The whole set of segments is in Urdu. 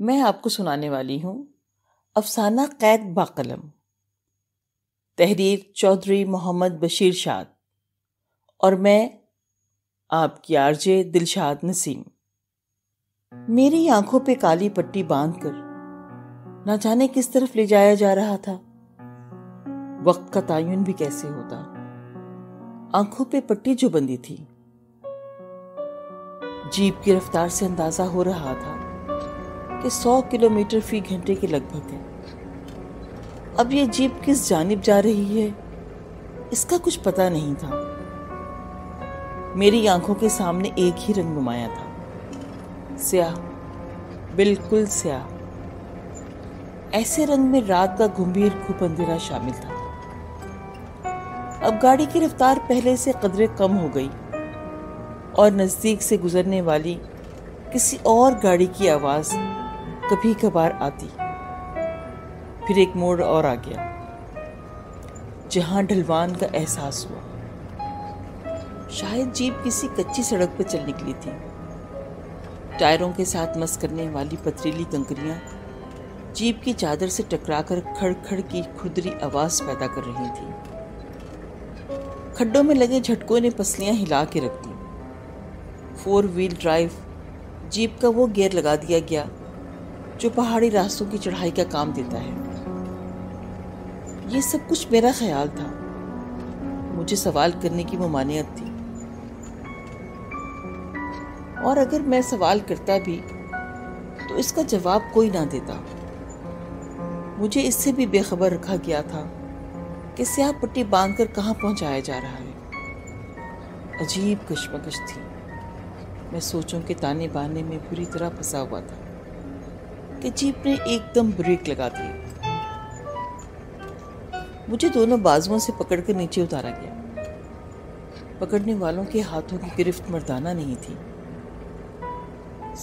میں آپ کو سنانے والی ہوں افسانہ قید باقلم، تحریر چودھری محمد بشیر شاد، اور میں آپ کی آرجے دلشاد نسیم۔ میری آنکھوں پہ کالی پٹی باندھ کر نہ جانے کس طرف لے جایا جا رہا تھا۔ وقت کا تعین بھی کیسے ہوتا۔ آنکھوں پہ پٹی جو بندھی تھی، جیپ کی رفتار سے اندازہ ہو رہا تھا کہ 100 کلومیٹر فی گھنٹے کے لگ بھگ ہے۔ اب یہ جیپ کس جانب جا رہی ہے اس کا کچھ پتہ نہیں تھا۔ میری آنکھوں کے سامنے ایک ہی رنگ نمایاں تھا، سیاہ، بالکل سیاہ۔ ایسے رنگ میں رات کا گھمبیر گھپ اندھیرا شامل تھا۔ اب گاڑی کی رفتار پہلے سے قدرے کم ہو گئی اور نزدیک سے گزرنے والی کسی اور گاڑی کی آواز کبھی کبھار آتی۔ پھر ایک موڑ اور آ گیا جہاں ڈھلوان کا احساس ہوا۔ شاید جیپ کسی کچی سڑک پر چل نکلی تھی۔ ٹائروں کے ساتھ مس کرنے والی پتریلی کنکریاں جیپ کی چادر سے ٹکرا کر کھڑ کھڑ کی کھردری آواز پیدا کر رہی تھی۔ کھڈوں میں لگے جھٹکوں نے پسلیاں ہلا کے رکھ دی۔ 4 وہیل ڈرائیو جیپ کا وہ گیئر لگا دیا گیا جو پہاڑی راستوں کی چڑھائی کا کام دیتا ہے۔ یہ سب کچھ میرا خیال تھا، مجھے سوال کرنے کی ممانعت تھی، اور اگر میں سوال کرتا بھی تو اس کا جواب کوئی نہ دیتا۔ مجھے اس سے بھی بے خبر رکھا گیا تھا کہ سیاہ پٹی باندھ کر کہاں پہنچایا جا رہا ہے۔ عجیب کشمکش تھی۔ میں سوچوں کے تانے بانے میں بری طرح پھنسا ہوا تھا کہ جیپ نے ایک دم بریک لگا دی۔ مجھے دونوں بازوؤں سے پکڑ کر نیچے اتارا گیا۔ پکڑنے والوں کے ہاتھوں کی گرفت مردانہ نہیں تھی۔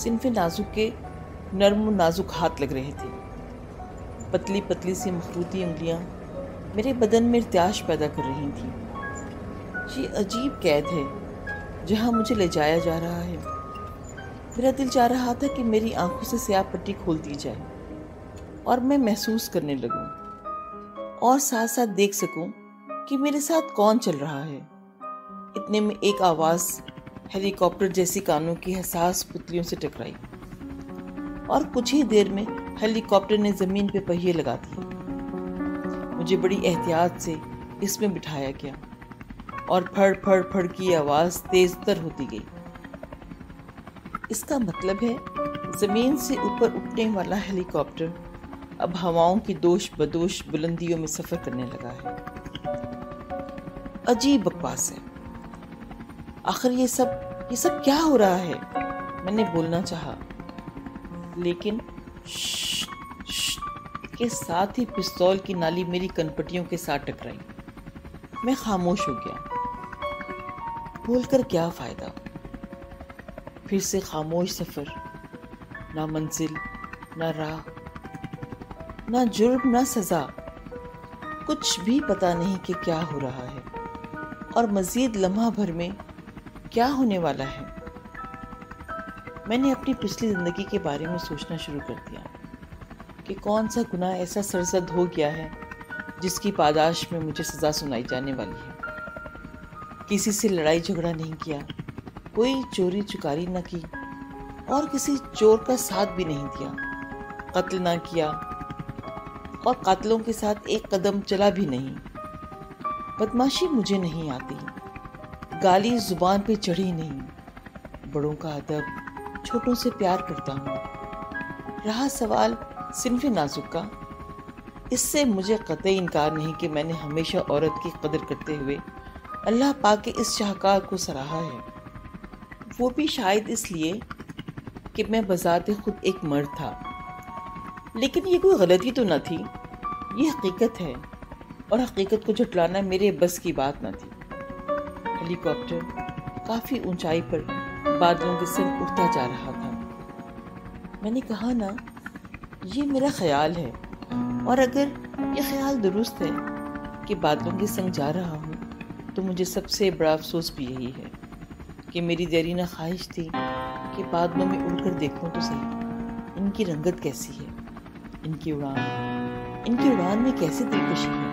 صنف نازک کے نرم و نازک ہاتھ لگ رہے تھے۔ پتلی پتلی سی مخروطی انگلیاں میرے بدن میں ارتعاش پیدا کر رہی تھیں۔ یہ عجیب قید ہے جہاں مجھے لے جایا جا رہا ہے۔ میرا دل چاہ رہا تھا کہ میری آنکھوں سے سیاہ پٹی کھول دی جائے اور میں محسوس کرنے لگوں اور ساتھ ساتھ دیکھ سکوں کہ میرے ساتھ کون چل رہا ہے۔ اتنے میں ایک آواز ہیلی کاپٹر جیسی کانوں کی حساس پتلیوں سے ٹکرائی، اور کچھ ہی دیر میں ہیلی کاپٹر نے زمین پہ پہیے لگا دیے۔ مجھے بڑی احتیاط سے اس میں بٹھایا گیا اور پھڑ پھڑ پھڑ کی آواز تیز تر ہوتی گئی۔ اس کا مطلب ہے زمین سے اوپر اٹھنے والا ہیلی کاپٹر اب ہواؤں کی دوش بدوش بلندیوں میں سفر کرنے لگا ہے۔ عجیب بکواس ہے۔ آخر یہ سب کیا ہو رہا ہے؟ میں نے بولنا چاہا، لیکن کے ساتھ ہی پستول کی نالی میری کنپٹیوں کے ساتھ ٹکرائی۔ میں خاموش ہو گیا۔ بول کر کیا فائدہ؟ پھر سے خاموش سفر، نہ منزل، نہ راہ، نہ جرم، نہ سزا، کچھ بھی پتہ نہیں کہ کیا ہو رہا ہے اور مزید لمحہ بھر میں کیا ہونے والا ہے۔ میں نے اپنی پچھلی زندگی کے بارے میں سوچنا شروع کر دیا کہ کون سا گناہ ایسا سرزد ہو گیا ہے جس کی پاداش میں مجھے سزا سنائی جانے والی ہے۔ کسی سے لڑائی جھگڑا نہیں کیا، کوئی چوری چکاری نہ کی، اور کسی چور کا ساتھ بھی نہیں دیا، قتل نہ کیا اور قاتلوں کے ساتھ ایک قدم چلا بھی نہیں۔ بدماشی مجھے نہیں آتی، گالی زبان پہ چڑھی نہیں، بڑوں کا ادب، چھوٹوں سے پیار کرتا ہوں۔ رہا سوال صنف نازک کا، اس سے مجھے قطعی انکار نہیں کہ میں نے ہمیشہ عورت کی قدر کرتے ہوئے اللہ پاک کے اس شاہکار کو سراہا ہے، وہ بھی شاید اس لیے کہ میں بذات خود ایک مرد تھا۔ لیکن یہ کوئی غلطی تو نہ تھی، یہ حقیقت ہے، اور حقیقت کو جھٹلانا میرے بس کی بات نہ تھی۔ ہیلی کاپٹر کافی اونچائی پر بادلوں کے سنگ اٹھتا جا رہا تھا۔ میں نے کہا نا، یہ میرا خیال ہے، اور اگر یہ خیال درست ہے کہ بادلوں کے سنگ جا رہا ہوں تو مجھے سب سے بڑا افسوس بھی یہی ہے کہ میری دیرینہ خواہش تھی کہ بادلوں میں اڑ کر دیکھوں تو صحیح۔ ان کی رنگت کیسی ہے، ان کی اڑان میں کیسے دلکشی ہے،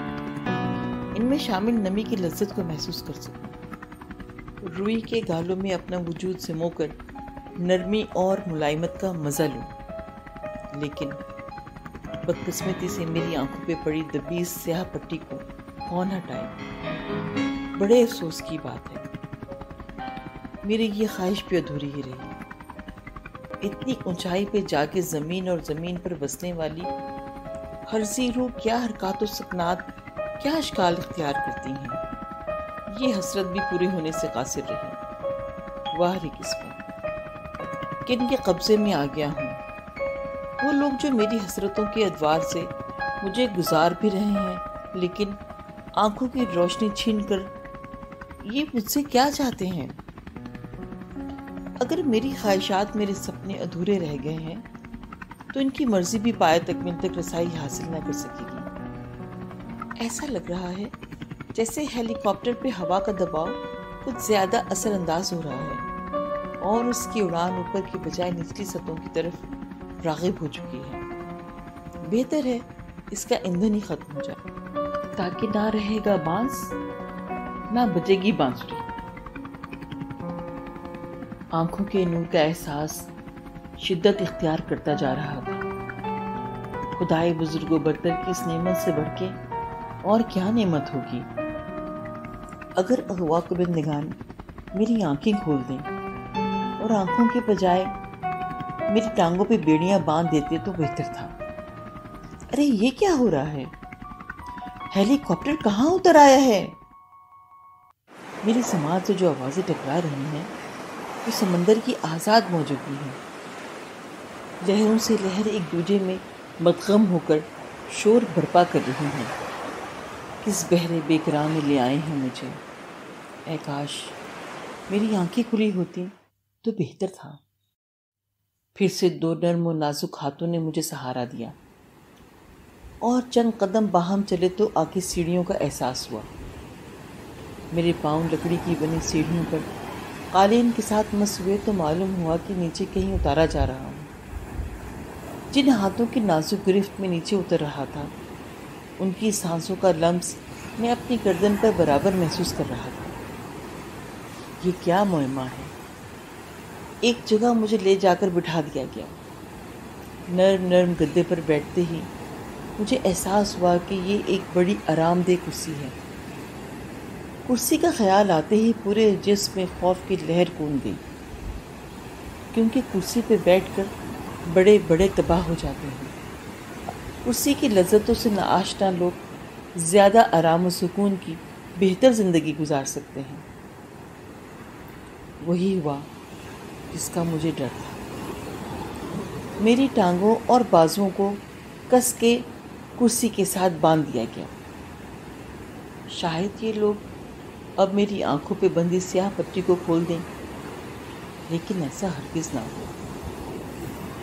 ان میں شامل نمی کی لذت کو محسوس کر سکوں، روئی کے گالوں میں اپنا وجود سمو کر نرمی اور ملائمت کا مزہ لوں۔ لیکن بدقسمتی سے میری آنکھوں پہ پڑی دبیز سیاہ پٹی کو کون ہٹائے؟ بڑے افسوس کی بات ہے، میری یہ خواہش بھی ادھوری ہی رہی۔ اتنی اونچائی پہ جا کے زمین اور زمین پر بسنے والی ہر ذی روح کیا حرکات و سکنات، کیا اشکال اختیار کرتی ہیں، یہ حسرت بھی پوری ہونے سے قاصر رہی۔ واہ ری قسمت، کن کے قبضے میں آ گیا ہوں۔ وہ لوگ جو میری حسرتوں کے ادوار سے مجھے گزار بھی رہے ہیں، لیکن آنکھوں کی روشنی چھین کر یہ مجھ سے کیا چاہتے ہیں؟ اگر میری خواہشات، میرے سپنے ادھورے رہ گئے ہیں تو ان کی مرضی بھی پائے تکمیل تک رسائی حاصل نہ کر سکے گی۔ ایسا لگ رہا ہے جیسے ہیلی کاپٹر پہ ہوا کا دباؤ کچھ زیادہ اثر انداز ہو رہا ہے اور اس کی اڑان اوپر کی بجائے نچلی سطحوں کی طرف راغب ہو چکی ہے۔ بہتر ہے اس کا ایندھن ہی ختم ہو جائے، تاکہ نہ رہے گا بانس، نہ بجے گی بانسری۔ آنکھوں کے نور کا احساس شدت اختیار کرتا جا رہا تھا۔ خدائے بزرگ و برتر کی اس نعمت سے بڑھ کے اور کیا نعمت ہوگی؟ اگر اغوا کنندگان میری آنکھیں کھول دیں اور آنکھوں کے بجائے میری ٹانگوں پہ بیڑیاں باندھ دیتے تو بہتر تھا۔ ارے یہ کیا ہو رہا ہے؟ ہیلی کاپٹر کہاں اتر آیا ہے؟ میری سماعت سے جو آوازیں ٹکرا رہی ہیں وہ سمندر کی آزاد موجودگی ہے۔ لہروں سے لہر ایک دوسرے میں مدغم ہو کر شور برپا کر رہی ہیں۔ کس بحر بے قرار میں لے آئے ہیں مجھے۔ اے کاش میری آنکھیں کھلی ہوتی تو بہتر تھا۔ پھر سے دو نرم و نازک ہاتھوں نے مجھے سہارا دیا اور چند قدم باہم چلے تو آگے سیڑھیوں کا احساس ہوا۔ میرے پاؤں لکڑی کی بنی سیڑھیوں پر قالین کے ساتھ مس ہوئے تو معلوم ہوا کہ نیچے کہیں اتارا جا رہا ہوں۔ جن ہاتھوں کی نازک گرفت میں نیچے اتر رہا تھا، ان کی سانسوں کا لمس میں اپنی گردن پر برابر محسوس کر رہا تھا۔ یہ کیا معمہ ہے؟ ایک جگہ مجھے لے جا کر بٹھا دیا گیا۔ نرم نرم گدے پر بیٹھتے ہی مجھے احساس ہوا کہ یہ ایک بڑی آرام دہ کرسی ہے۔ کرسی کا خیال آتے ہی پورے جسم میں خوف کی لہر کون گئی، کیونکہ کرسی پہ بیٹھ کر بڑے بڑے تباہ ہو جاتے ہیں۔ کرسی کی لذتوں سے ناآشنا لوگ زیادہ آرام و سکون کی بہتر زندگی گزار سکتے ہیں۔ وہی ہوا جس کا مجھے ڈر تھا۔ میری ٹانگوں اور بازوؤں کو کس کے کرسی کے ساتھ باندھ دیا گیا۔ شاید یہ لوگ اب میری آنکھوں پہ بندھی سیاہ پٹی کو کھول دیں، لیکن ایسا ہرگز نہ ہو۔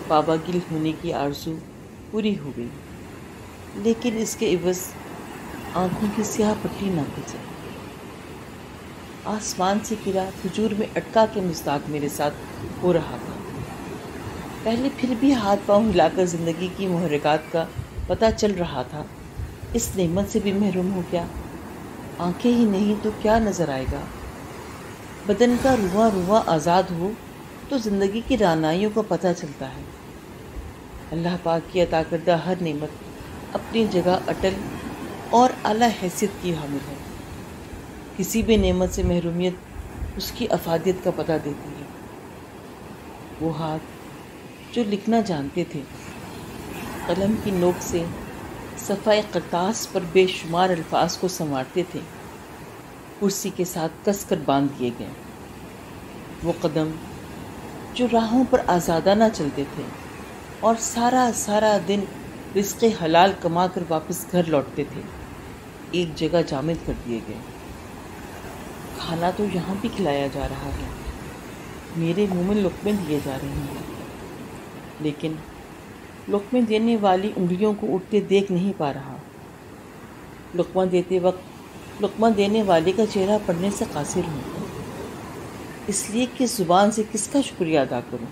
بابا گل ہونے کی آرزو پوری ہو گئی، لیکن اس کے عوض آنکھوں کی سیاہ پٹی نہ کھل سکی۔ آسمان سے گرا کھجور میں اٹکا کے مذاق میرے ساتھ ہو رہا تھا۔ پہلے پھر بھی ہاتھ پاؤں ہلا کر زندگی کی محرکات کا پتہ چل رہا تھا، اس نعمت سے بھی محروم ہو گیا۔ آنکھیں ہی نہیں تو کیا نظر آئے گا؟ بدن کا رواں رواں آزاد ہو تو زندگی کی رعنائیوں کا پتہ چلتا ہے۔ اللہ پاک کی عطا کردہ ہر نعمت اپنی جگہ اٹل اور اعلیٰ حیثیت کی حامل ہے۔ کسی بھی نعمت سے محرومیت اس کی افادیت کا پتہ دیتی ہے۔ وہ ہاتھ جو لکھنا جانتے تھے، قلم کی نوک سے صفحہ کرتاس پر بے شمار الفاظ کو سنوارتے تھے، کرسی کے ساتھ کس کر باندھ دیے گئے۔ وہ قدم جو راہوں پر آزادانہ چلتے تھے اور سارا دن رزق حلال کما کر واپس گھر لوٹتے تھے، ایک جگہ جامد کر دیے گئے۔ کھانا تو یہاں بھی کھلایا جا رہا ہے، میرے منہ میں لقمے دیے جا رہے ہیں، لیکن لقمے دینے والی انگلیوں کو اٹھتے دیکھ نہیں پا رہا۔ لقمہ دیتے وقت لقمہ دینے والے کا چہرہ پڑھنے سے قاصر ہوں، اس لیے کہ زبان سے کس کا شکریہ ادا کروں۔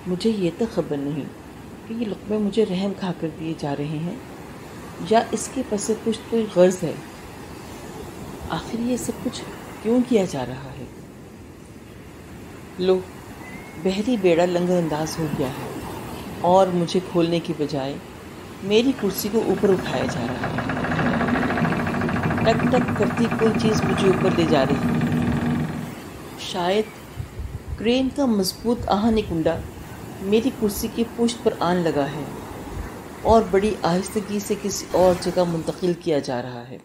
مجھے یہ تک خبر نہیں کہ یہ لقمے مجھے رحم کھا کر دیے جا رہے ہیں یا اس کے پس پشت کوئی غرض ہے۔ آخر یہ سب کچھ کیوں کیا جا رہا ہے؟ لو، بحری بیڑا لنگر انداز ہو گیا ہے اور مجھے کھولنے کی بجائے میری کرسی کو اوپر اٹھایا جا رہا ہے۔ ٹک ٹک کرتی کوئی چیز مجھے اوپر لے جا رہی ہے۔ شاید کرین کا مضبوط آہنی کنڈا میری کرسی کی پشت پر آن لگا ہے اور بڑی آہستگی سے کسی اور جگہ منتقل کیا جا رہا ہے۔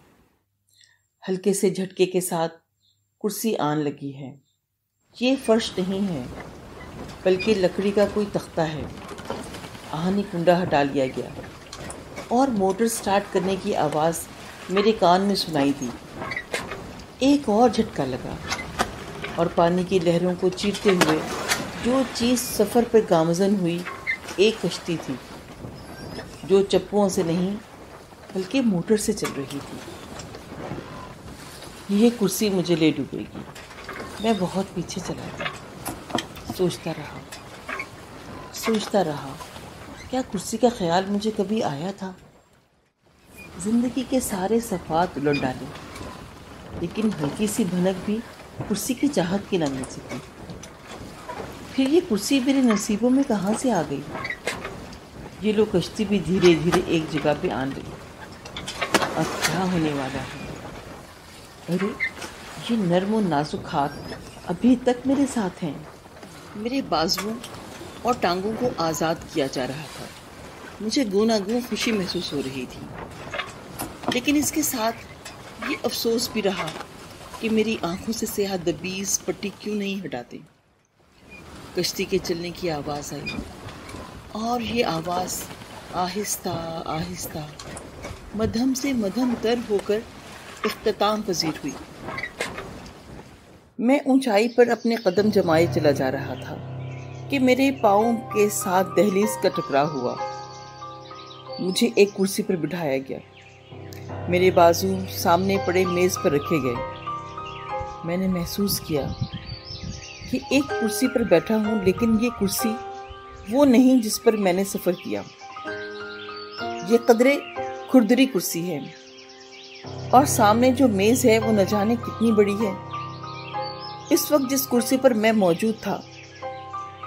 ہلکے سے جھٹکے کے ساتھ کرسی آن لگی ہے۔ یہ فرش نہیں ہے بلکہ لکڑی کا کوئی تختہ ہے۔ آہنی کنڈا ہٹا لیا گیا اور موٹر سٹارٹ کرنے کی آواز میرے کان میں سنائی دی۔ ایک اور جھٹکا لگا اور پانی کی لہروں کو چیرتے ہوئے جو چیز سفر پر گامزن ہوئی ایک کشتی تھی جو چپوؤں سے نہیں بلکہ موٹر سے چل رہی تھی۔ یہ کرسی مجھے لے ڈوبے گی۔ میں بہت پیچھے چلا گیا۔ سوچتا رہا کیا کرسی کا خیال مجھے کبھی آیا تھا؟ زندگی کے سارے صفات الٹ ڈالے لیکن ہلکی سی بھنک بھی کرسی کی چاہت کی نہ مل سکی۔ پھر یہ کرسی میرے نصیبوں میں کہاں سے آ گئی؟ یہ لو، کشتی بھی دھیرے دھیرے ایک جگہ پہ آن لگی۔ اب کیا ہونے والا ہے؟ ارے، یہ نرم و نازک ہاتھ ابھی تک میرے ساتھ ہیں۔ میرے بازوؤں اور ٹانگوں کو آزاد کیا جا رہا تھا۔ مجھے گونا گون خوشی محسوس ہو رہی تھی، لیکن اس کے ساتھ یہ افسوس بھی رہا کہ میری آنکھوں سے سیاہ دبیز پٹی کیوں نہیں ہٹاتے۔ کشتی کے چلنے کی آواز آئی اور یہ آواز آہستہ آہستہ مدھم سے مدھم تر ہو کر اختتام پذیر ہوئی۔ میں اونچائی پر اپنے قدم جمائے چلا جا رہا تھا کہ میرے پاؤں کے ساتھ دہلیز کا ٹکراؤ ہوا۔ مجھے ایک کرسی پر بٹھایا گیا۔ میرے بازو سامنے پڑے میز پر رکھے گئے۔ میں نے محسوس کیا کہ ایک کرسی پر بیٹھا ہوں، لیکن یہ کرسی وہ نہیں جس پر میں نے سفر کیا۔ یہ قدرے کھردری کرسی ہے اور سامنے جو میز ہے وہ نہ جانے کتنی بڑی ہے۔ اس وقت جس کرسی پر میں موجود تھا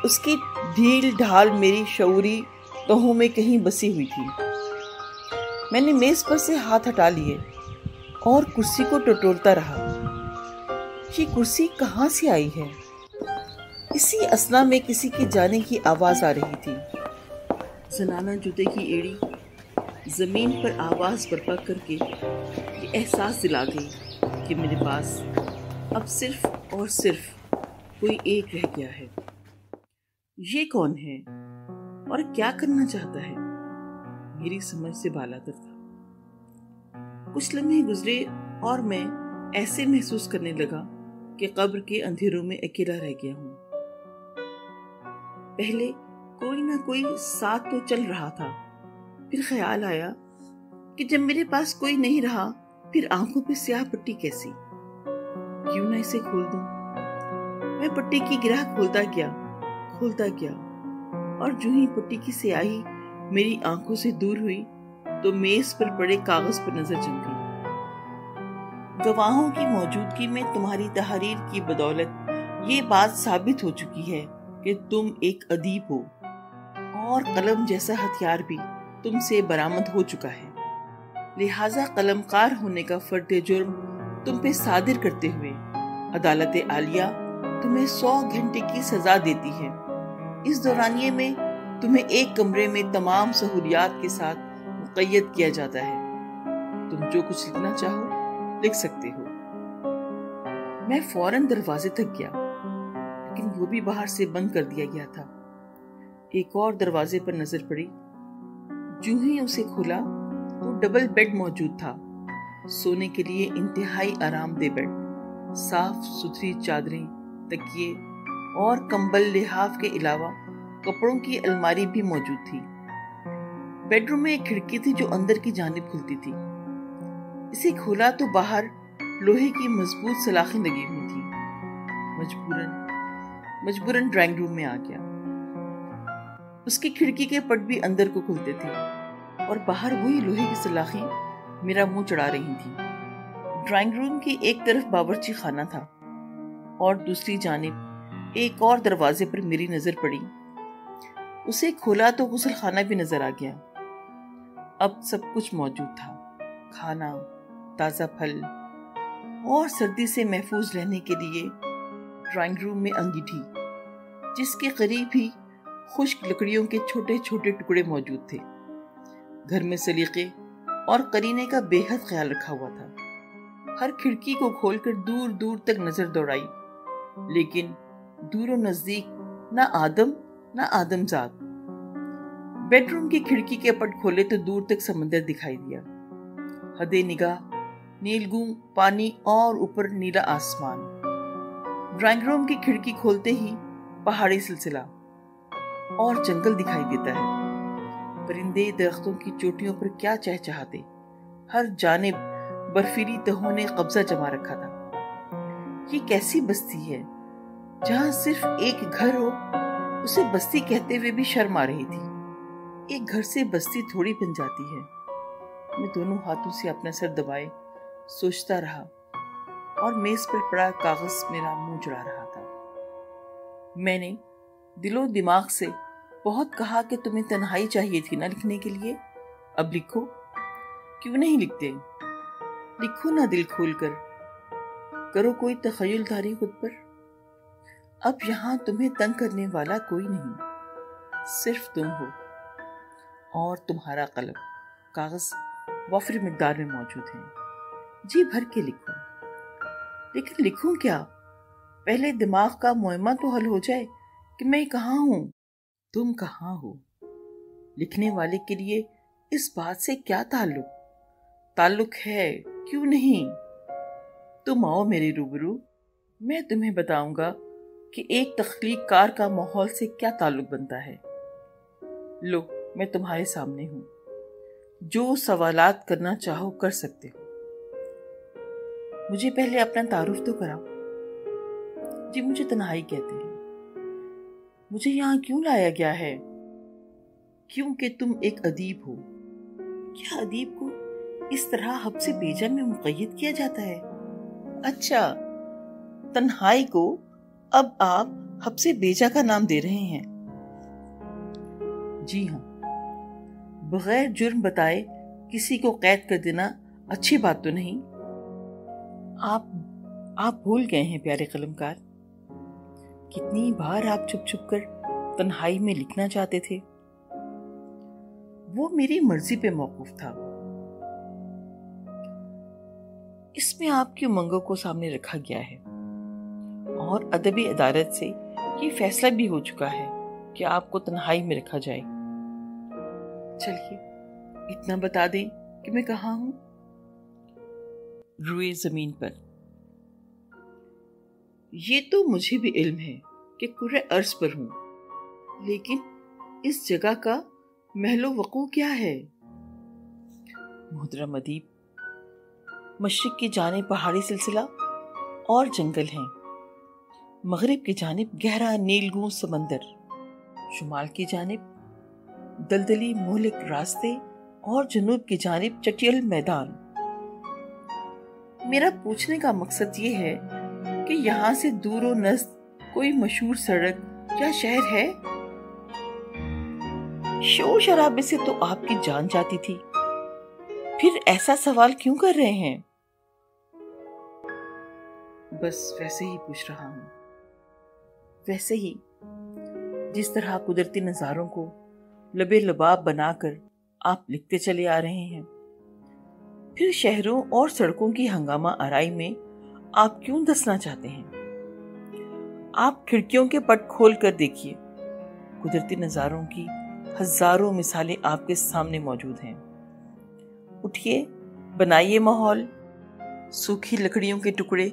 اس کی ڈھیل ڈھال میری شعوری تہوں میں کہیں بسی ہوئی تھی۔ میں نے میز پر سے ہاتھ ہٹا لیے اور کرسی کو ٹٹولتا رہا۔ یہ کرسی کہاں سے آئی ہے؟ اسی اثنا میں کسی کے جانے کی آواز آ رہی تھی۔ زنانہ جوتے کی ایڑی زمین پر آواز برپا کر کے یہ احساس دلا گئی کہ میرے پاس اب صرف اور صرف کوئی ایک رہ گیا ہے۔ یہ کون ہے اور کیا کرنا چاہتا ہے؟ میری سمجھ سے بالاتر تھا۔ کچھ لمحے گزرے اور میں ایسے محسوس کرنے لگا کہ قبر کے اندھیروں میں اکیلا رہ گیا ہوں۔ پہلے کوئی نہ کوئی ساتھ تو چل رہا تھا، پھر خیال آیا کہ جب میرے پاس کوئی نہیں رہا پھر آنکھوں پہ سیاہ پٹی کیسی؟ کیوں نہ اسے کھول دوں؟ میں پٹی کی گرہ کھولتا گیا اور جو ہی پٹی کی سیاہی میری آنکھوں سے دور ہوئی تو میز پر پڑے کاغذ پر نظر جم گئی۔ گواہوں کی موجودگی میں تمہاری تحریر کی بدولت یہ بات ثابت ہو چکی ہے کہ تم ایک ادیب ہو اور قلم جیسا ہتھیار بھی تم سے برآمد ہو چکا ہے۔ لہٰذا قلمکار ہونے کا فرد جرم تم پہ صادر کرتے ہوئے عدالت عالیہ تمہیں 100 گھنٹے کی سزا دیتی ہے۔ اس دورانیے میں تمہیں ایک کمرے میں تمام سہولیات کے ساتھ مقید کیا جاتا ہے۔ تم جو کچھ لکھنا چاہو لکھ سکتے ہو۔ میں فوراً دروازے تک گیا، لیکن وہ بھی باہر سے بند کر دیا گیا تھا۔ ایک اور دروازے پر نظر پڑی۔ جو ہی اسے کھولا تو ڈبل بیڈ موجود تھا، سونے کے لیے انتہائی آرام دہ بیڈ۔ صاف ستھری چادریں، تکیے اور کمبل لحاف کے علاوہ کپڑوں کی الماری بھی موجود تھی۔ بیڈ روم میں ایک کھڑکی تھی جو اندر کی جانب کھلتی تھی۔ اسے کھولا تو باہر لوہے کی مضبوط سلاخیں لگی ہوئی تھی۔ مجبوراً ڈرائنگ روم میں آ گیا۔ اس کی کھڑکی کے پٹ بھی اندر کو کھلتے تھے اور باہر وہی لوہے کی سلاخیں میرا منہ چڑھا رہی تھیں۔ ڈرائنگ روم کی ایک طرف باورچی خانہ تھا اور دوسری جانب ایک اور دروازے پر میری نظر پڑی۔ اسے کھولا تو غسل خانہ بھی نظر آ گیا۔ اب سب کچھ موجود تھا، کھانا، تازہ پھل اور سردی سے محفوظ رہنے کے لیے ڈرائنگ روم میں انگیٹھی، جس کے قریب ہی خشک لکڑیوں کے چھوٹے چھوٹے ٹکڑے موجود تھے۔ گھر میں سلیقے اور قرینے کا بے حد خیال رکھا ہوا تھا۔ ہر کھڑکی کو کھول کر دور دور تک نظر دوڑائی، لیکن دور و نزدیک نہ آدم نہ آدمزاد۔ بیڈ روم کی کھڑکی کے پٹ کھولے تو دور تک سمندر دکھائی دیا، حد نگاہ نیلگوں پانی اور اوپر نیلا آسمان۔ ڈرائنگ روم کی کھڑکی کھولتے ہی پہاڑی سلسلہ اور جنگل دکھائی دیتا ہے۔ پرندے درختوں کی چوٹیوں پر کیا چہچہاتے، ہر جانب برفیلی تہوں نے قبضہ جما رکھا تھا۔ یہ کیسی بستی ہے جہاں صرف ایک گھر ہو؟ اسے بستی کہتے ہوئے بھی شرم آ رہی تھی۔ ایک گھر سے بستی تھوڑی بن جاتی ہے۔ میں دونوں ہاتھوں سے اپنا سر دبائے سوچتا رہا اور میز پر پڑا کاغذ میرا منہ چڑھا رہا تھا۔ میں نے دل و دماغ سے بہت کہا کہ تمہیں تنہائی چاہیے تھی نہ لکھنے کے لیے، اب لکھو۔ کیوں نہیں لکھتے؟ لکھو نہ دل کھول کر، کرو کوئی تخیل داری خود پر۔ اب یہاں تمہیں تنگ کرنے والا کوئی نہیں، صرف تم ہو اور تمہارا قلم۔ کاغذ وافر مقدار میں موجود ہیں، جی بھر کے لکھو۔ لیکن لکھوں کیا؟ پہلے دماغ کا معمہ تو حل ہو جائے کہ میں کہاں ہوں، تم کہاں ہو۔ لکھنے والے کے لیے اس بات سے کیا تعلق ہے، کیوں نہیں؟ تم آؤ میرے روبرو، میں تمہیں بتاؤں گا کہ ایک تخلیق کار کا ماحول سے کیا تعلق بنتا ہے۔ لو، میں تمہارے سامنے ہوں، جو سوالات کرنا چاہو کر سکتے ہو۔ مجھے پہلے اپنا تعارف تو کراؤ۔ جی، مجھے تنہائی کہتے ہیں۔ مجھے یہاں کیوں لایا گیا ہے؟ کیونکہ تم ایک ادیب ہو۔ کیا ادیب کو اس طرح حبس بیجا میں مقید کیا جاتا ہے؟ اچھا، تنہائی کو اب آپ حبس بیجا کا نام دے رہے ہیں؟ جی ہاں، بغیر جرم بتائے کسی کو قید کر دینا اچھی بات تو نہیں۔ آپ بھول گئے ہیں پیارے قلم کار، کتنی بار آپ چھپ چھپ کر تنہائی میں لکھنا چاہتے تھے۔ وہ میری مرضی پہ موقوف تھا۔ اس میں آپ کی امنگوں کو سامنے رکھا گیا ہے اور ادبی عدالت سے یہ فیصلہ بھی ہو چکا ہے کہ آپ کو تنہائی میں رکھا جائے۔ چلیے اتنا بتا دیں کہ میں کہاں ہوں۔ روئے زمین پر۔ یہ تو مجھے بھی علم ہے کہ کرۂ ارض پر ہوں، لیکن اس جگہ کا محل و وقوع کیا ہے؟ محترم ادیب، مشرق کی جانب پہاڑی سلسلہ اور جنگل ہیں، مغرب کی جانب گہرا نیلگوں سمندر، شمال کی جانب دلدلی مہلک راستے اور جنوب کی جانب چٹیل میدان۔ میرا پوچھنے کا مقصد یہ ہے کہ یہاں سے دور و نزد کوئی مشہور سڑک یا شہر ہے؟ شور شرابے سے تو آپ کی جان جاتی تھی، پھر ایسا سوال کیوں کر رہے ہیں؟ بس ویسے ہی پوچھ رہا ہوں، ویسے ہی جس طرح قدرتی نظاروں کو لبے لباب بنا کر آپ لکھتے چلے آ رہے ہیں، پھر شہروں اور سڑکوں کی ہنگامہ آرائی میں آپ کیوں دسنا چاہتے ہیں؟ آپ کھڑکیوں کے پٹ کھول کر دیکھیے، قدرتی نظاروں کی ہزاروں مثالیں آپ کے سامنے موجود ہیں۔ اٹھیے، بنائیے ماحول، سوکھی لکڑیوں کے ٹکڑے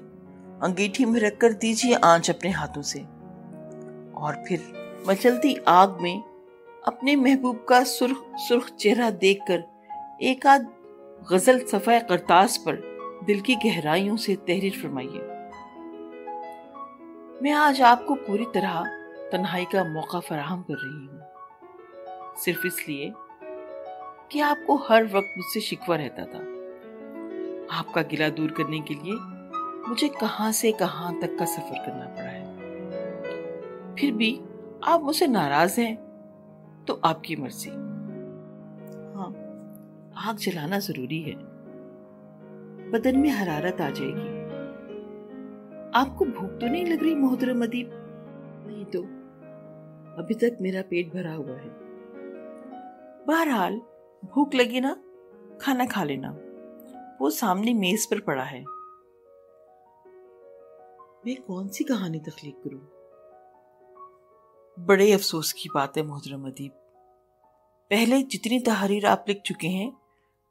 انگیٹھی میں رکھ کر دیجیے آنچ اپنے ہاتھوں سے، اور پھر مچلتی آگ میں اپنے محبوب کا سرخ سرخ چہرہ دیکھ کر ایک آدھ غزل صفحہ کرتاس پر دل کی گہرائیوں سے تحریر فرمائیے۔ میں آج آپ کو پوری طرح تنہائی کا موقع فراہم کر رہی ہوں۔ صرف اس لیے کہ آپ کو ہر وقت مجھ سے شکوہ رہتا تھا۔ آپ کا گلہ دور کرنے کے لیے مجھے کہاں سے کہاں تک کا سفر کرنا پڑا ہے، پھر بھی آپ مجھ سے ناراض ہیں تو آپ کی مرضی۔ ہاں، آگ جلانا ضروری ہے، بدن میں حرارت آ جائے گی۔ آپ کو بھوک تو نہیں لگ رہی محترم ادیب؟ نہیں تو، ابھی تک میرا پیٹ بھرا ہوا ہے۔ بہرحال بھوک لگی نا، کھانا کھا لینا، وہ سامنے میز پر پڑا ہے۔ میں کون سی کہانی تخلیق کروں؟ بڑے افسوس کی بات ہے محترم ادیب، پہلے جتنی تحریر آپ لکھ چکے ہیں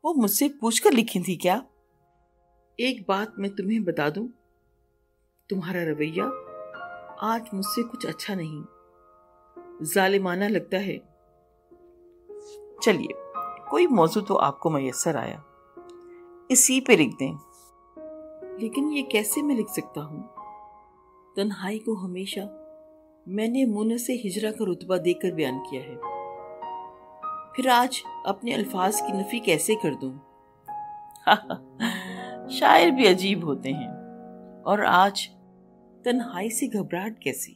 وہ مجھ سے پوچھ کر لکھی تھی کیا؟ ایک بات میں تمہیں بتا دوں، تمہارا رویہ آج مجھ سے کچھ اچھا نہیں، ظالمانہ لگتا ہے۔ چلیے، کوئی موضوع تو آپ کو میسر آیا، اسی پہ لکھ دیں۔ لیکن یہ کیسے میں لکھ سکتا ہوں؟ تنہائی کو ہمیشہ میں نے مونس سے ہجرا کا رتبہ دے کر بیان کیا ہے، پھر آج اپنے الفاظ کی نفی کیسے کر دوں؟ شاعر بھی عجیب ہوتے ہیں، اور آج تنہائی سے گھبراہٹ کیسی؟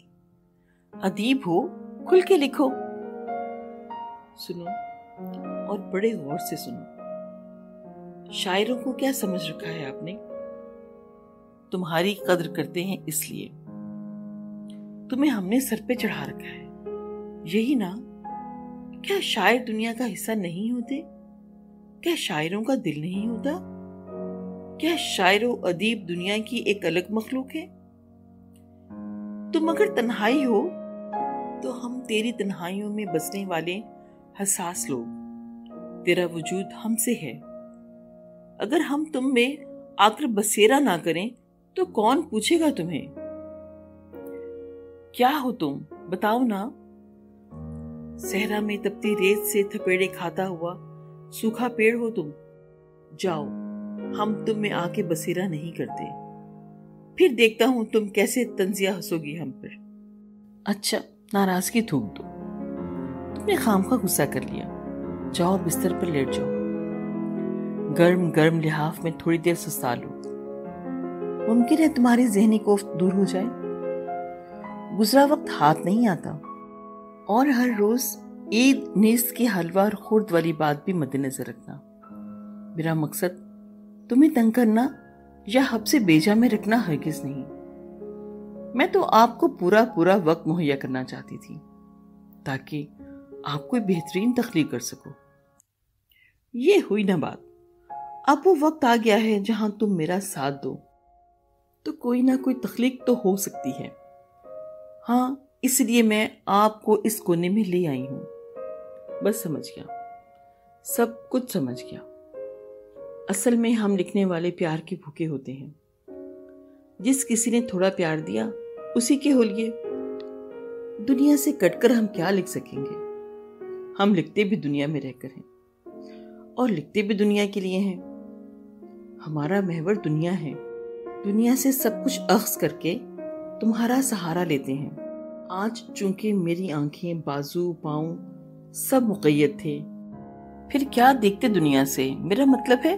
ادیب ہو، کھل کے لکھو۔ سنو، اور بڑے غور سے سنو۔ شاعروں کو کیا سمجھ رکھا ہے آپ نے؟ تمہاری قدر کرتے ہیں اس لیے تمہیں ہم نے سر پہ چڑھا رکھا ہے، یہی نا؟ کیا شاعر دنیا کا حصہ نہیں ہوتے؟ کیا شاعروں کا دل نہیں ہوتا؟ کیا شاعر و ادیب دنیا کی ایک الگ مخلوق ہے؟ تم اگر تنہائی ہو تو ہم تیری تنہائیوں میں بسنے والے حساس لوگ، تیرا وجود ہم سے ہے۔ اگر ہم تم میں آ کر بسیرا نہ کریں تو کون پوچھے گا تمہیں؟ کیا ہو تم؟ بتاؤ نا۔ صحرا میں تپتی ریت سے تھپیڑے کھاتا ہوا سوکھا پیڑ ہو تم؟ جاؤ، ہم تم میں آ کے بسیرا نہیں کرتے، پھر دیکھتا ہوں تم کیسے طنزیہ ہنسو گی ہم پر۔ اچھا، ناراضگی تھوک دو، تم نے خامخواہ غصہ کر لیا۔ جاؤ بستر پر لیٹ جاؤ، گرم گرم لحاف میں تھوڑی دیر سستا لو، ممکن ہے تمہاری ذہنی کوفت دور ہو جائے۔ گزرا وقت ہاتھ نہیں آتا، اور ہر روز عید نیز کی حلوہ اور خورد والی بات بھی مد نظر رکھنا۔ میرا مقصد تمہیں تنگ کرنا یا حب سے بیجا میں رکھنا ہرگز نہیں، میں تو آپ کو پورا وقت مہیا کرنا چاہتی تھی تاکہ آپ کوئی بہترین تخلیق کر سکو۔ یہ ہوئی نہ بات، اب وہ وقت آ گیا ہے جہاں تم میرا ساتھ دو تو کوئی نہ کوئی تخلیق تو ہو سکتی ہے۔ ہاں، اس لیے میں آپ کو اس کونے میں لے آئی ہوں۔ بس سمجھ گیا، سب کچھ سمجھ گیا۔ اصل میں ہم لکھنے والے پیار کے بھوکے ہوتے ہیں، جس کسی نے تھوڑا پیار دیا اسی کے ہولیے۔ دنیا سے کٹ کر ہم کیا لکھ سکیں گے؟ ہم لکھتے بھی دنیا میں رہ کر ہیں، اور لکھتے بھی دنیا کے لیے ہیں۔ ہمارا محور دنیا ہے، دنیا سے سب کچھ اخذ کر کے تمہارا سہارا لیتے ہیں۔ آج چونکہ میری آنکھیں، بازو، پاؤں سب مقید تھے، پھر کیا دیکھتے دنیا سے؟ میرا مطلب ہے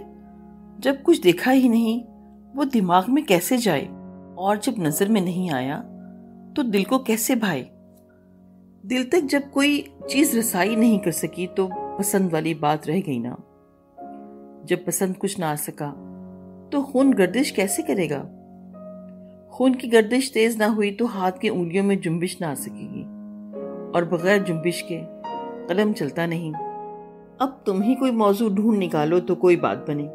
جب کچھ دیکھا ہی نہیں وہ دماغ میں کیسے جائے، اور جب نظر میں نہیں آیا تو دل کو کیسے بھائے؟ دل تک جب کوئی چیز رسائی نہیں کر سکی تو پسند والی بات رہ گئی نا۔ جب پسند کچھ نہ آ سکا تو خون گردش کیسے کرے گا؟ خون کی گردش تیز نہ ہوئی تو ہاتھ کی انگلیوں میں جنبش نہ آ سکے گی، اور بغیر جنبش کے قلم چلتا نہیں۔ اب تم ہی کوئی موضوع ڈھونڈ نکالو تو کوئی بات بنے۔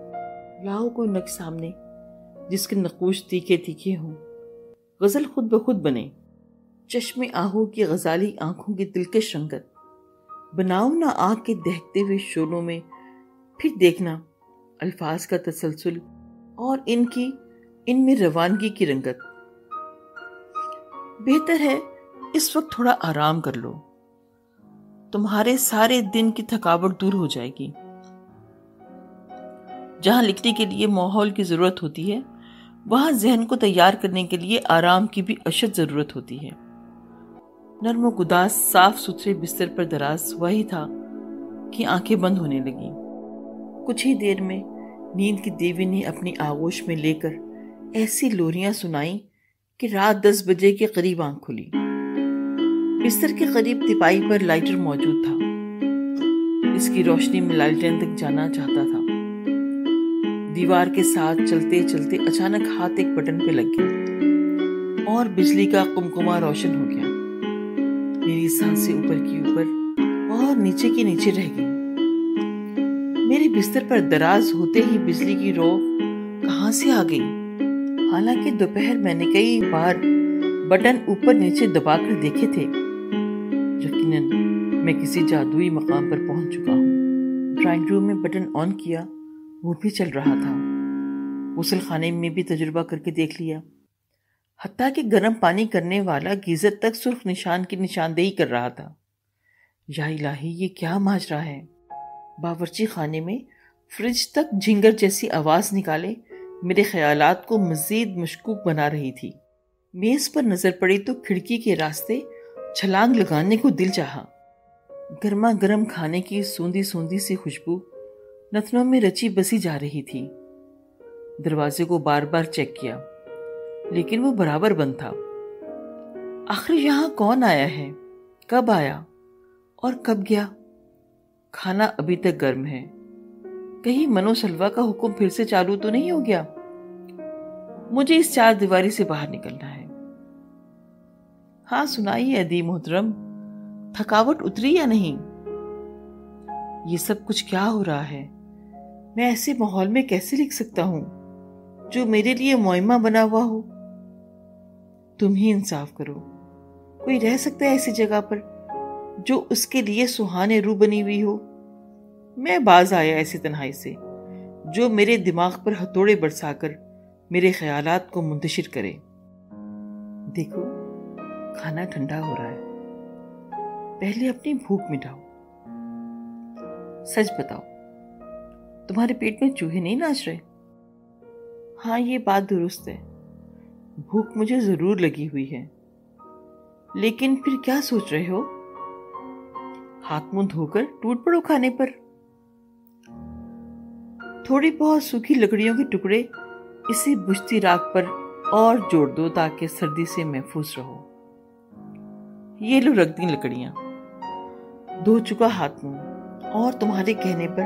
لاؤ کوئی نقش سامنے جس کے نقوش تیکھے تیکھے ہوں، غزل خود بخود بنے۔ چشم آہو کی غزالی آنکھوں کی دلکش رنگت بناؤ نہ آگ کے دہکتے ہوئے شعلوں میں، پھر دیکھنا الفاظ کا تسلسل اور ان میں روانگی کی رنگت۔ بہتر ہے اس وقت تھوڑا آرام کر لو، تمہارے سارے دن کی تھکاوٹ دور ہو جائے گی۔ جہاں لکھنے کے لیے ماحول کی ضرورت ہوتی ہے وہاں ذہن کو تیار کرنے کے لیے آرام کی بھی اشد ضرورت ہوتی ہے۔ نرم و گداز صاف ستھرے بستر پر دراز ہوا ہی تھا کہ آنکھیں بند ہونے لگیں۔ کچھ ہی دیر میں نیند کی دیوی نے اپنی آغوش میں لے کر ایسی لوریاں سنائیں کہ رات 10 بجے کے قریب آنکھ کھلی۔ بستر کے قریب تپائی پر لائٹر موجود تھا۔ اس کی روشنی میں لالٹین تک جانا چاہتا تھا۔ دیوار کے ساتھ چلتے چلتے اچانک ہاتھ ایک بٹن پہ لگ گیا اور بجلی کا قمقمہ روشن ہو گیا۔ میری سانسیں اوپر کی اوپر اور نیچے کی نیچے رہ گئی۔ میرے بستر پر دراز ہوتے ہی بجلی کی رو کہاں سے آ گئی؟ حالانکہ دوپہر میں نے کئی بار بٹن اوپر نیچے دبا کر دیکھے تھے۔ یقیناً میں کسی جادوئی مقام پر پہنچ چکا ہوں۔ ڈرائنگ روم میں بٹن آن کیا، وہ بھی چل رہا تھا۔ غسل خانے میں بھی تجربہ کر کے دیکھ لیا، حتیٰ کہ گرم پانی کرنے والا گیزر تک سرخ نشان کی نشاندہی کر رہا تھا۔ یا الہی، یہ کیا ماجرا ہے؟ باورچی خانے میں فریج تک جھنگر جیسی آواز نکالے میرے خیالات کو مزید مشکوک بنا رہی تھی۔ میز پر نظر پڑی تو کھڑکی کے راستے چھلانگ لگانے کو دل چاہا۔ گرما گرم کھانے کی سوندھی سوندھی سی خوشبو نتنوں میں رچی بسی جا رہی تھی۔ دروازے کو بار بار چیک کیا، لیکن وہ برابر بند تھا۔ آخر یہاں کون آیا ہے؟ کب آیا اور کب گیا؟ کھانا ابھی تک گرم ہے۔ کہیں منو سلوا کا حکم پھر سے چالو تو نہیں ہو گیا؟ مجھے اس چار دیواری سے باہر نکلنا ہے۔ ہاں سنائیے ادی محترم، تھکاوٹ اتری یا نہیں؟ یہ سب کچھ کیا ہو رہا ہے؟ میں ایسے ماحول میں کیسے لکھ سکتا ہوں جو میرے لیے معمہ بنا ہوا ہو؟ تم ہی انصاف کرو، کوئی رہ سکتا ہے ایسی جگہ پر جو اس کے لیے سہانے روح بنی ہوئی ہو؟ میں باز آیا ایسی تنہائی سے جو میرے دماغ پر ہتھوڑے برسا کر میرے خیالات کو منتشر کرے۔ دیکھو، کھانا ٹھنڈا ہو رہا ہے، پہلے اپنی بھوک مٹاؤ۔ سچ بتاؤ، تمہارے پیٹ میں چوہے نہیں ناچ رہے؟ ہاں، یہ بات درست ہے، بھوک مجھے ضرور لگی ہوئی ہے، لیکن پھر کیا سوچ رہے ہو؟ ہاتھ منہ دھو کر ٹوٹ پڑو کھانے پر۔ تھوڑی بہت سوکھی لکڑیوں کے ٹکڑے اسی بجھتی راکھ پر اور جوڑ دو تاکہ سردی سے محفوظ رہو۔ یہ لو رکھ دیں لکڑیاں، دھو چکا ہاتھ منہ، اور تمہارے کہنے پر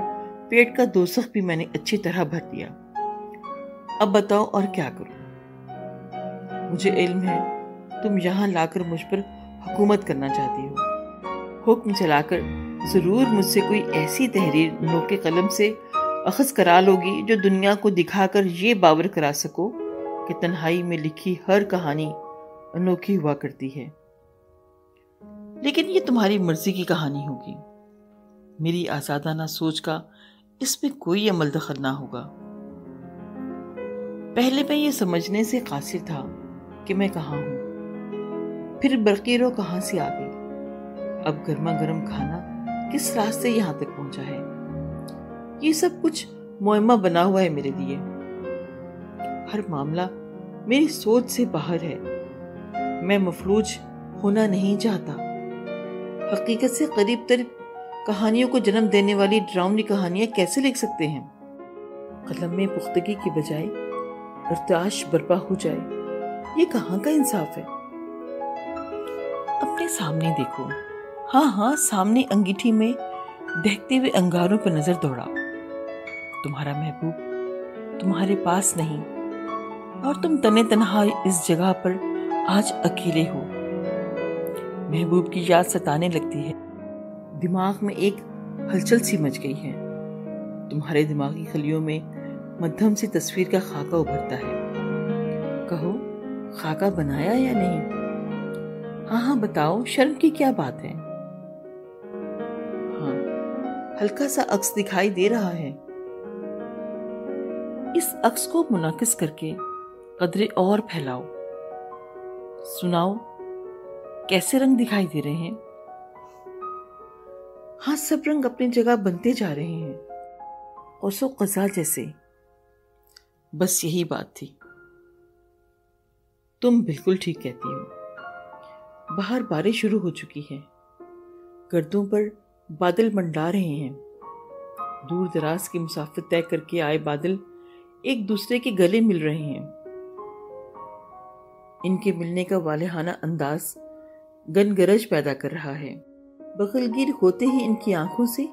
پیٹ کا دوزخ بھی میں نے اچھی طرح بھر دیا۔ اب بتاؤ اور کیا کروں؟ مجھے علم ہے تم یہاں لا کر مجھ پر حکومت کرنا چاہتی ہو، حکم چلا کر ضرور مجھ سے کوئی ایسی تحریر نوک قلم سے اخذ کرا لوگی جو دنیا کو دکھا کر یہ باور کرا سکو کہ تنہائی میں لکھی ہر کہانی انوکھی ہوا کرتی ہے۔ لیکن یہ تمہاری مرضی کی کہانی ہوگی، میری آزادانہ سوچ کا اس میں کوئی عمل دخل نہ ہوگا۔ پہلے میں یہ سمجھنے سے قاصر تھا کہ میں کہاں ہوں، پھر برقی رو کہاں سے آ گئی، اب گرما گرم کھانا کس راستے یہاں تک پہنچا ہے۔ یہ سب کچھ معمہ بنا ہوا ہے میرے لیے۔ ہر معاملہ میری سوچ سے باہر ہے۔ میں مفلوج ہونا نہیں چاہتا۔ حقیقت سے قریب تر کہانیوں کو جنم دینے والی ڈراؤنی کہانیاں کیسے لکھ سکتے ہیں؟ قلم میں پختگی کی بجائے ارتعاش برپا ہو جائے، یہ کہاں کا انصاف ہے؟ اپنے سامنے دیکھو، ہاں سامنے انگیٹھی میں دہتے ہوئے انگاروں پر نظر دوڑاؤ۔ تمہارا محبوب تمہارے پاس نہیں، اور تم تنے تنہا اس جگہ پر آج اکیلے ہو۔ محبوب کی یاد ستانے لگتی ہے، دماغ میں ایک ہلچل سی مچ گئی ہے۔ تمہارے دماغی خلیوں میں مدھم سی تصویر کا خاکہ ابھرتا ہے۔ کہو، خاکہ بنایا یا نہیں؟ ہاں بتاؤ، شرم کی کیا بات ہے؟ ہاں، ہلکا سا عکس دکھائی دے رہا ہے۔ اس عکس کو منعکس کر کے قدرے اور پھیلاؤ۔ سناؤ، کیسے رنگ دکھائی دے رہے ہیں؟ ہاں، سب رنگ اپنی جگہ بنتے جا رہے ہیں، قوس و قزح جیسے۔ بس یہی بات تھی۔ تم بالکل ٹھیک کہتی ہو۔ باہر بارش شروع ہو چکی ہے، گردوں پر بادل منڈا رہے ہیں۔ دور دراز کی مسافت طے کر کے آئے بادل ایک دوسرے کے گلے مل رہے ہیں۔ ان کے ملنے کا والہانہ انداز گنگرج پیدا کر رہا ہے۔ بغل گیر ہوتے ہی ان کی آنکھوں سے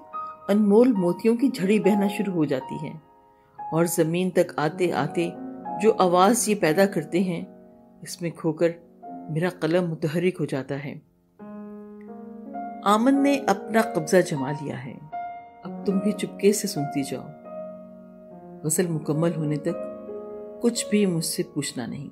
انمول موتیوں کی جھڑی بہنا شروع ہو جاتی ہے، اور زمین تک آتے آتے جو آواز یہ پیدا کرتے ہیں اس میں کھو کر میرا قلم متحرک ہو جاتا ہے۔ آمن نے اپنا قبضہ جما لیا ہے، اب تم بھی چپکے سے سنتی جاؤ، غزل مکمل ہونے تک کچھ بھی مجھ سے پوچھنا نہیں۔